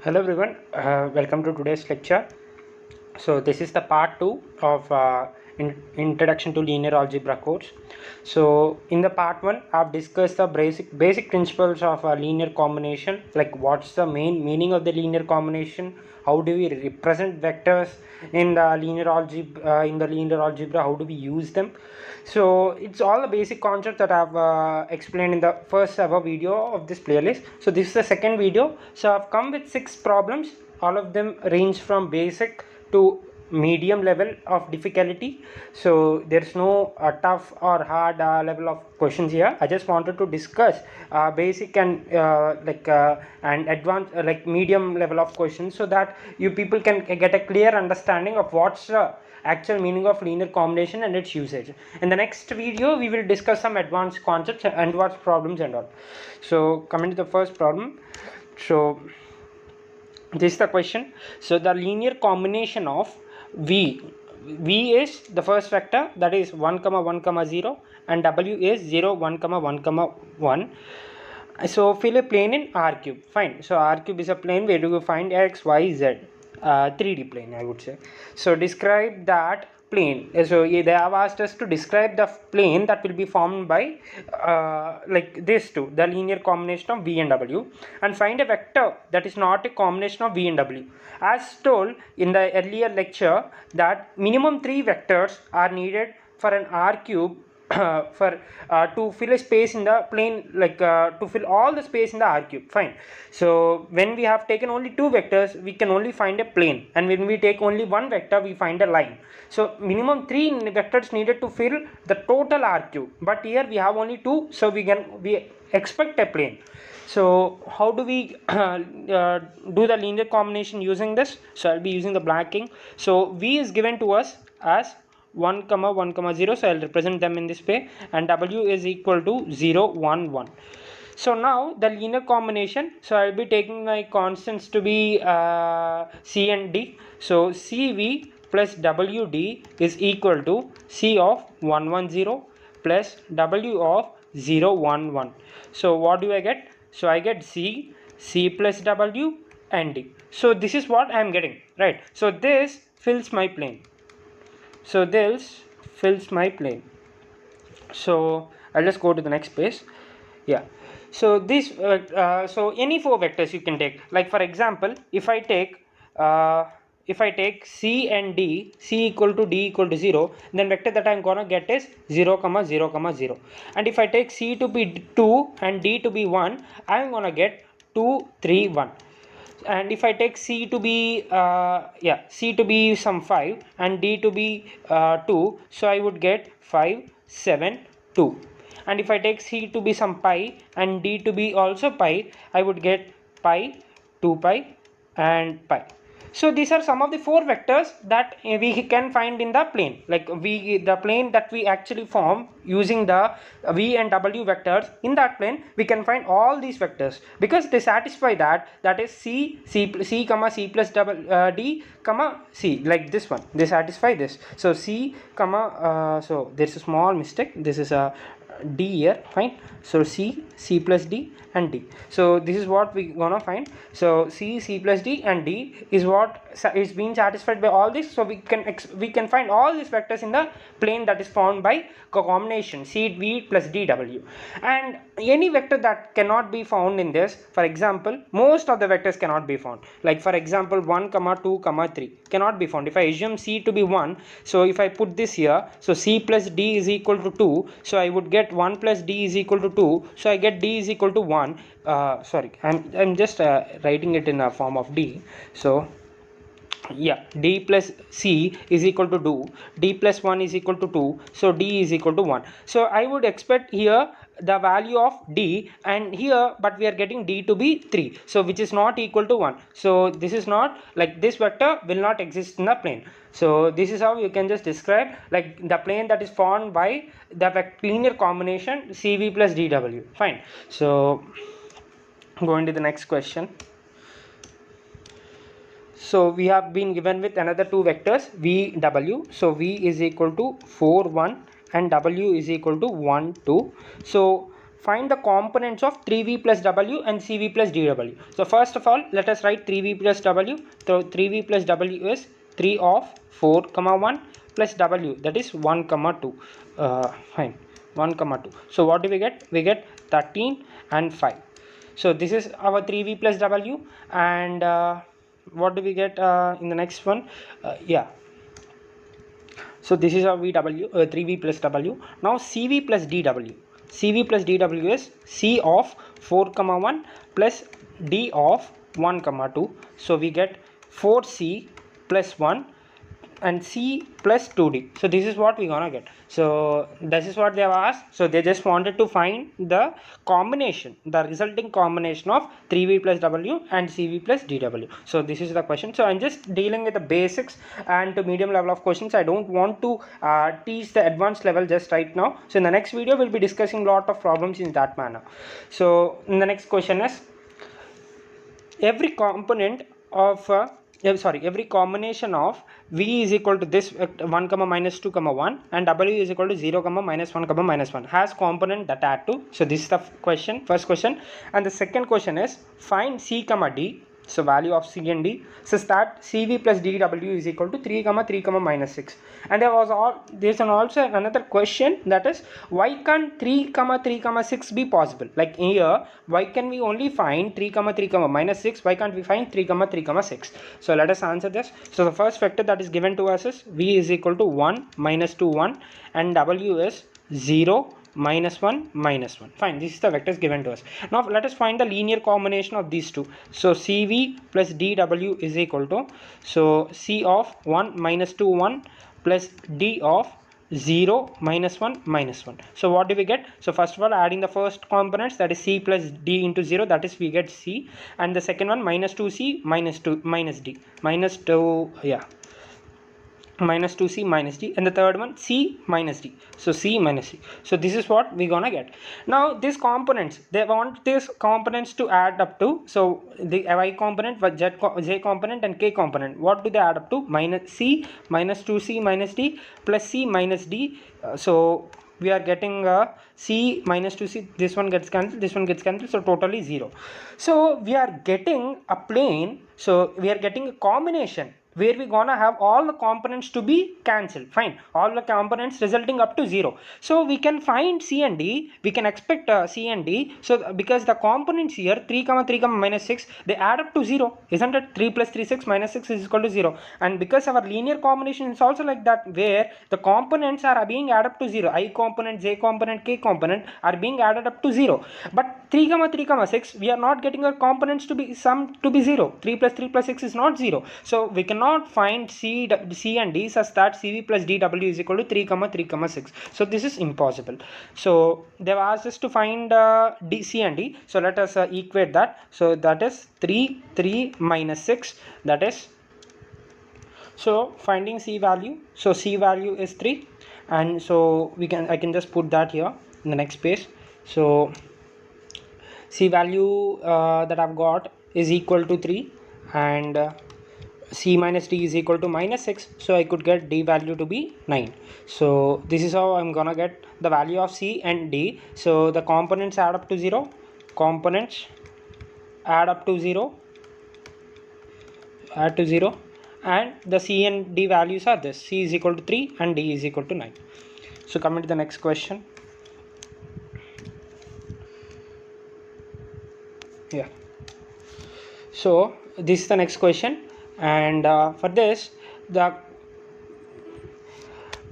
Hello everyone, welcome to today's lecture. So this is the part 2 of introduction to linear algebra course. So in the part 1 I've discussed the basic principles of a linear combination, like what's the main meaning of the linear combination, how do we represent vectors in the linear algebra, how do we use them. So it's all the basic concepts that I've explained in the first ever video of this playlist. So this is the second video. So I've come with 6 problems. All of them range from basic to medium level of difficulty. So there's no tough or hard level of questions here. I just wanted to discuss basic and and advanced like medium level of questions, so that you people can get a clear understanding of what's the actual meaning of linear combination and its usage. In the next video we will discuss some advanced concepts and advanced problems and all. So coming to the first problem, so this is the question. So the linear combination of v is the first vector, that is 1 comma 1 comma 0, and w is 0 1 comma 1 comma 1. So fill a plane in R cube. Fine. So R cube is a plane where do you find x, y, z, 3D plane, I would say. So describe that plane. So they have asked us to describe the plane that will be formed by like this two, the linear combination of v and w, and find a vector that is not a combination of v and w. As told in the earlier lecture, that minimum 3 vectors are needed for an R cube for to fill a space in the plane, like to fill all the space in the R cube. Fine. So when we have taken only 2 vectors, we can only find a plane, and when we take only 1 vector, we find a line. So minimum 3 vectors needed to fill the total R cube, but here we have only 2, so we expect a plane. So how do we do the linear combination using this? So I'll be using the blanking. So v is given to us as 1 comma 1 comma 0, so I'll represent them in this way, and w is equal to 0 1 1. So now the linear combination, so I'll be taking my constants to be c and d. So cv plus wd is equal to c of 1 1 0 plus w of 0 1 1. So what do I get? So I get c plus w and d. So this is what I am getting, right? So this fills my plane. So this fills my plane. So I'll just go to the next page. Yeah. So this so any 4 vectors you can take. Like for example, if I take c and d, c equal to d equal to 0, then vector that I'm gonna get is 0 comma 0 comma 0. And if I take c to be 2 and d to be 1, I'm gonna get 2 3 1. And if I take c to be c to be some 5 and d to be 2, so I would get 5 7 2. And if I take c to be some pi and d to be also pi, I would get pi 2 pi and pi. So these are some of the 4 vectors that we can find in the plane, like the plane that we actually form using the v and w vectors. In that plane we can find all these vectors because they satisfy that is c comma c plus d comma c, like this one, they satisfy this. So c comma so there's a small mistake, this is a d here. Fine. So c plus d and d. So this is what we gonna find. So c plus d and d is what is being satisfied by all this. So we can find all these vectors in the plane that is formed by combination cv plus dw. And any vector that cannot be found in this, for example, most of the vectors cannot be found. Like for example 1 comma 2 comma 3 cannot be found. If I assume c to be 1, so if I put this here, so c plus d is equal to 2, so I would get 1 plus d is equal to 2, so I get d is equal to 1. Sorry, I'm just writing it in a form of d. So yeah, d plus c is equal to 2, d plus 1 is equal to 2, so d is equal to 1. So I would expect here the value of d, and here but we are getting d to be 3, so which is not equal to 1. So this is not, like, this vector will not exist in the plane. So this is how you can just describe, like, the plane that is formed by the linear combination cv plus dw. Fine. So going to the next question. So we have been given with another 2 vectors v w. So v is equal to 4 1 and w is equal to 1 2. So find the components of 3v plus w and cv plus dw. So first of all, let us write 3v plus w. So 3v plus w is 3 of 4 comma 1 plus w, that is 1 comma 2. Fine, 1 comma 2. So what do we get? We get 13 and 5. So this is our 3v plus w, and what do we get in the next one? So this is our 3v plus w. Now cv plus dw. cv plus dw is c of 4 comma 1 plus d of 1 comma 2. So we get 4c plus 1 and c plus 2d. So this is what we're gonna get. So this is what they have asked. So they just wanted to find the combination, the resulting combination of 3v plus w and cv plus dw. So this is the question. So I'm just dealing with the basics and to medium level of questions. I don't want to teach the advanced level just right now. So in the next video we'll be discussing a lot of problems in that manner. So in the next question is, every component of every combination of v is equal to this 1 comma minus 2 comma 1 and w is equal to 0 comma minus 1 comma minus 1 has component that add to. So this is the question, first question. And the second question is, find c comma d, so value of c and d, says that cv plus dw is equal to 3 comma 3 comma minus 6. And there's also another question, that is, why can't 3 comma 3 comma 6 be possible? Like here, why can we only find 3 comma 3 comma minus 6? Why can't we find 3 comma 3 comma 6? So let us answer this. So the first vector that is given to us is v is equal to 1 minus 2 1 and w is 0 minus 1 minus 1. Fine, this is the vectors given to us. Now let us find the linear combination of these two. So cv plus dw is equal to, so c of 1 minus 2 1 plus d of 0 minus 1 minus 1. So what do we get? So first of all, adding the first components, that is c plus d into 0, that is we get c, and the second one minus 2c minus 2 minus d minus 2 minus 2c minus d, and the third one c minus d, so c minus d. So this is what we're gonna get. Now these components, they want these components to add up to, so the y component, j component and k component, what do they add up to? Minus c minus 2c minus d plus c minus d. So we are getting c minus 2c, this one gets cancelled, this one gets cancelled, so totally 0. So we are getting a plane, so we are getting a combination where we gonna have all the components to be cancelled. Fine, all the components resulting up to 0. So we can find c and d, we can expect c and d. So because the components here 3 comma 3 comma minus 6, they add up to 0, isn't it? 3 plus 3 6 minus 6 is equal to 0. And because our linear combination is also like that, where the components are being added up to 0, I component, j component, k component are being added up to 0. But 3 comma 3 comma 6, we are not getting our components to be summed to be 0. 3 plus 3 plus 6 is not 0. So we cannot find c and d such that cv plus dw is equal to 3 comma 3 comma 6. So this is impossible. So they've asked us to find c and d. So let us equate that. So that is 3 minus 6, that is, so finding c value. So c value is 3, and so I can just put that here in the next page. So c value that I've got is equal to 3, and c minus d is equal to minus 6, so I could get d value to be 9. So this is how I'm gonna get the value of c and d. So the components add up to 0, components add up to 0, add to 0, and the c and d values are this: c is equal to 3 and d is equal to 9. So coming to the next question. Yeah, so this is the next question, and for this, the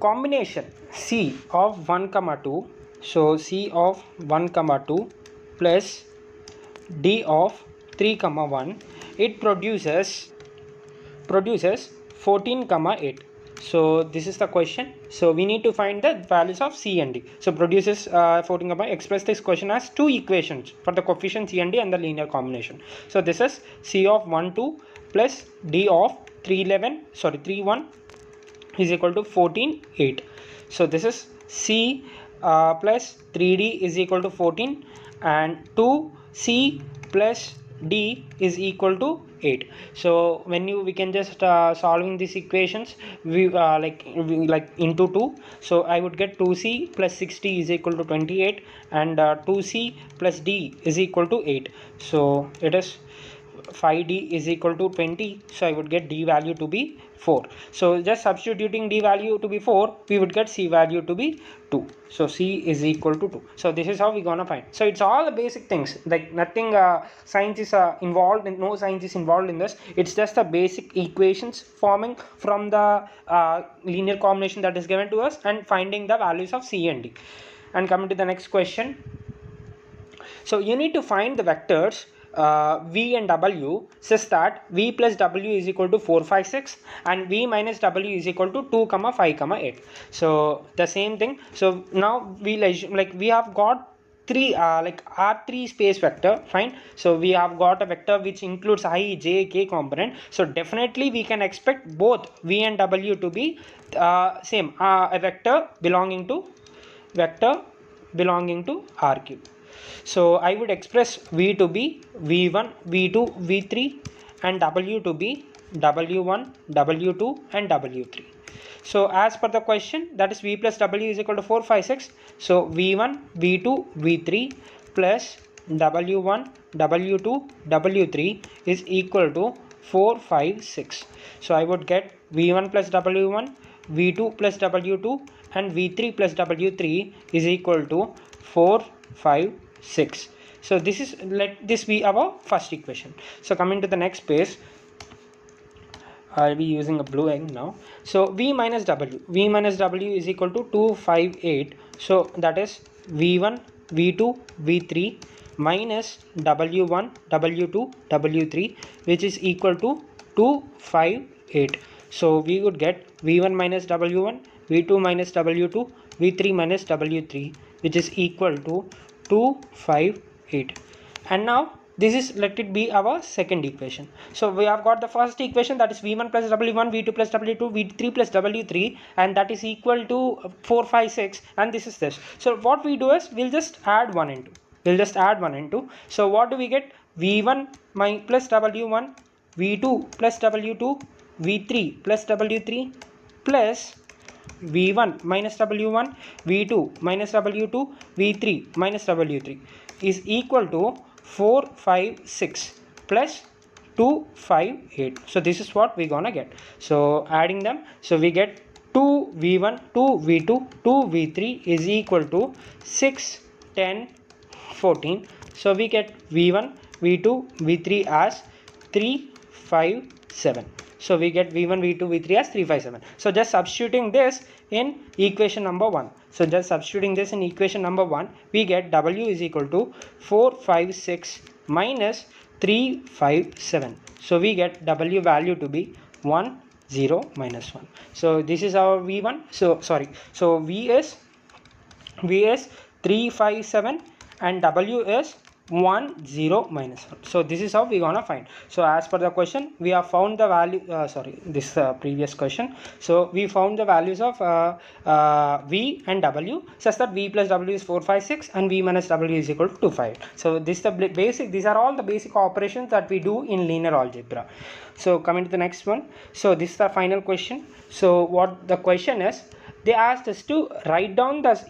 combination c of 1 comma 2, so c of 1 comma 2 plus d of 3 comma 1, it produces 14 comma 8. So this is the question. So we need to find the values of c and d. So produces 14 comma, express this question as two equations for the coefficient c and d and the linear combination. So this is c of 1 2 plus d of 3 1 is equal to 14 8. So this is c plus 3d is equal to 14, and 2c plus d is equal to 8. So when we can just solving these equations, we like into 2. So I would get 2c plus 60 is equal to 28, and 2c plus d is equal to 8. So it is 5d is equal to 20. So I would get d value to be 4. So just substituting d value to be 4, we would get c value to be 2. So c is equal to 2. So this is how we gonna find. So it's all the basic things, like nothing science is involved in, no science is involved in this. It's just the basic equations forming from the linear combination that is given to us, and finding the values of c and d. And coming to the next question, so you need to find the vectors v and w such that v plus w is equal to 4, 5, 6, and v minus w is equal to 2, 5, 8. So the same thing. So now we have got three like R3 space vector, fine. So we have got a vector which includes I, j, k component. So definitely we can expect both v and w to be same, a vector belonging to R cube. So I would express v to be v1, v2, v3, and w to be w1, w2, and w3. So as per the question, that is v plus w is equal to 4, 5, 6. So v1, v2, v3 plus w1, w2, w3 is equal to 4, 5, 6. So I would get v1 plus w1, v2 plus w2, and v3 plus w3 is equal to 4, 5, 6. So this is, let this be our first equation. So coming to the next page, I'll be using a blue egg now. So v minus w is equal to 2, 5, 8. So that is v1, v2, v3 minus w1, w2, w3, which is equal to 2, 5, 8. So we would get v1 minus w1, v2 minus w2, v3 minus w3, which is equal to 2, 5, 8. And now this is, let it be our second equation. So we have got the first equation, that is v1 plus w1, v2 plus w2, v3 plus w3, and that is equal to 4, 5, 6, and this is this. So what we do is, we'll just add 1 into. So what do we get? v1 plus w1, v2 plus w2, v3 plus w3 plus v1 minus w1, v2 minus w2, v3 minus w3 is equal to 4, 5, 6 plus 2, 5, 8. So this is what we're gonna get. So adding them, so we get 2 v1, 2 v2, 2 v3 is equal to 6, 10, 14. So we get v1, v2, v3 as 3, 5, 7. So we get v1, v2, v3 as 3, 5, 7. So just substituting this in equation number 1. So just substituting this in equation number 1, we get w is equal to 4, 5, 6 minus 3, 5, 7. So we get w value to be 1, 0, minus 1. So this is our v1. So v is 3, 5, 7 and w is 1, 0, minus 1. So this is how we gonna find. So as per the question, we have found the value, this previous question. So we found the values of v and w such that v plus w is 4, 5, 6 and v minus w is equal to 2, 5. So this is the basic, these are all the basic operations that we do in linear algebra. So coming to the next one. So this is the final question. So what the question is, they asked us to write down these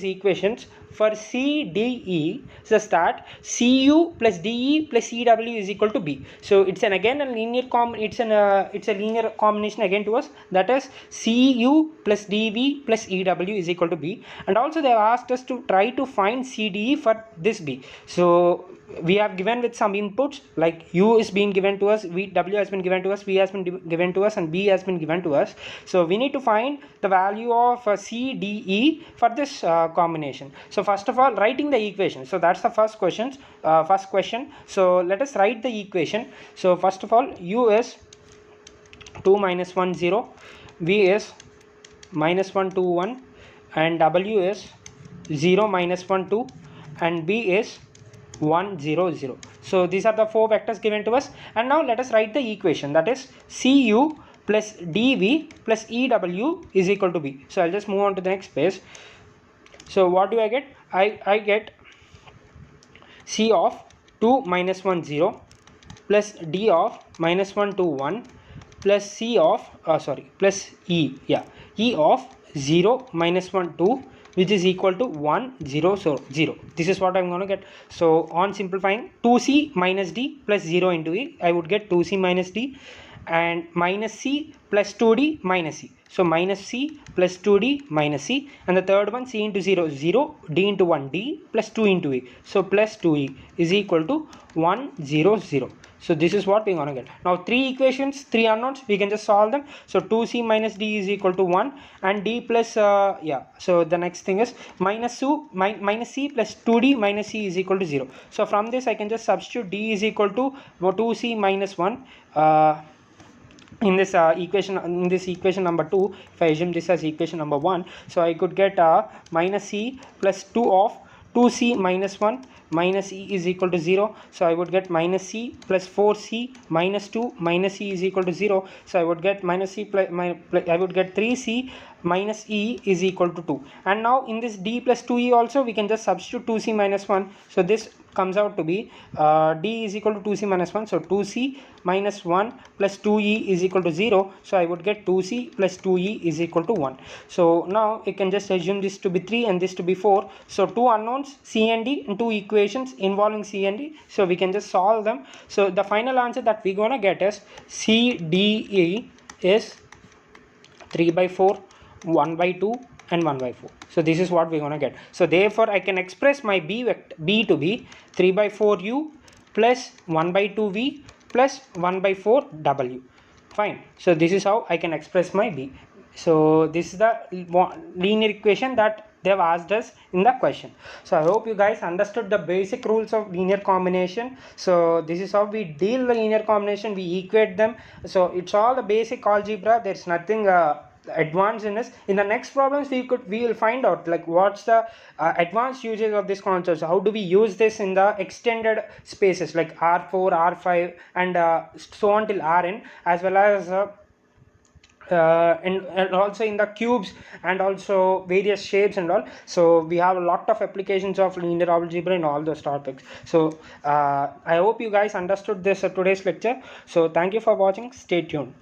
equations for CDE such that CU plus DE plus CW is equal to B. So it's a linear combination again to us, that is CU plus DB plus EW is equal to B. And also they have asked us to try to find CDE for this B. So we have given with some inputs, like U is being given to us, W has been given to us, V has been given to us, and B has been given to us. So we need to find the value of CDE for this combination. So first of all, writing the equation. So that's the first question. So let us write the equation. So first of all, U is 2, minus 1, 0, V is minus 1, 2, 1, and W is 0, minus 1, 2, and B is 1, 0, 0. So these are the four vectors given to us. And now let us write the equation, that is CU plus DV plus EW is equal to B. So I'll just move on to the next page. So what do I get? I get C of 2, minus 1, 0 plus d of minus 1 to 1 plus c of plus e, e of 0 minus 1 2, which is equal to 1 0 0. This is what I'm going to get. So on simplifying, 2c minus d plus 0 into e, I would get 2c minus d, and minus c plus 2d minus c. So minus c plus 2d minus c, and the third one, c into 0 0, d into 1 d plus 2 into e. So plus 2e is equal to 1 0 0. So this is what we're going to get. Now 3 equations, 3 unknowns, we can just solve them. So 2c minus d is equal to 1, and d plus so the next thing is minus c plus 2d minus c is equal to 0. So from this I can just substitute d is equal to 2c minus 1 in this equation number 2. If I assume this as equation number 1, so I could get minus c plus 2 of 2c minus 1 minus e is equal to 0. So I would get minus c plus 4c minus 2 minus e is equal to 0. So I would get minus c plus I would get 3c minus e is equal to 2. And now in this d plus 2e also we can just substitute 2c minus 1. So this comes out to be d is equal to 2c minus 1. So 2c minus 1 plus 2e is equal to 0. So I would get 2c plus 2e is equal to 1. So now you can just assume this to be 3 and this to be 4. So 2 unknowns, c and d, and 2 equations involving c and d. So we can just solve them. So the final answer that we're gonna get is c d e is 3 by 4, 1 by 2 and 1 by 4. So this is what we're going to get. So therefore I can express my b to be 3 by 4 u plus 1 by 2 v plus 1 by 4 w. Fine. So this is how I can express my b. So this is the linear equation that they have asked us in the question. So I hope you guys understood the basic rules of linear combination. So this is how we deal the linear combination, we equate them. So it's all the basic algebra. There's nothing advanced in this. In the next problems we will find out like what's the advanced usage of this concept. How do we use this in the extended spaces like R4, R5 and so on till Rn, as well as and also in the cubes and also various shapes and all. So we have a lot of applications of linear algebra in all those topics. So I hope you guys understood this today's lecture. So thank you for watching. Stay tuned.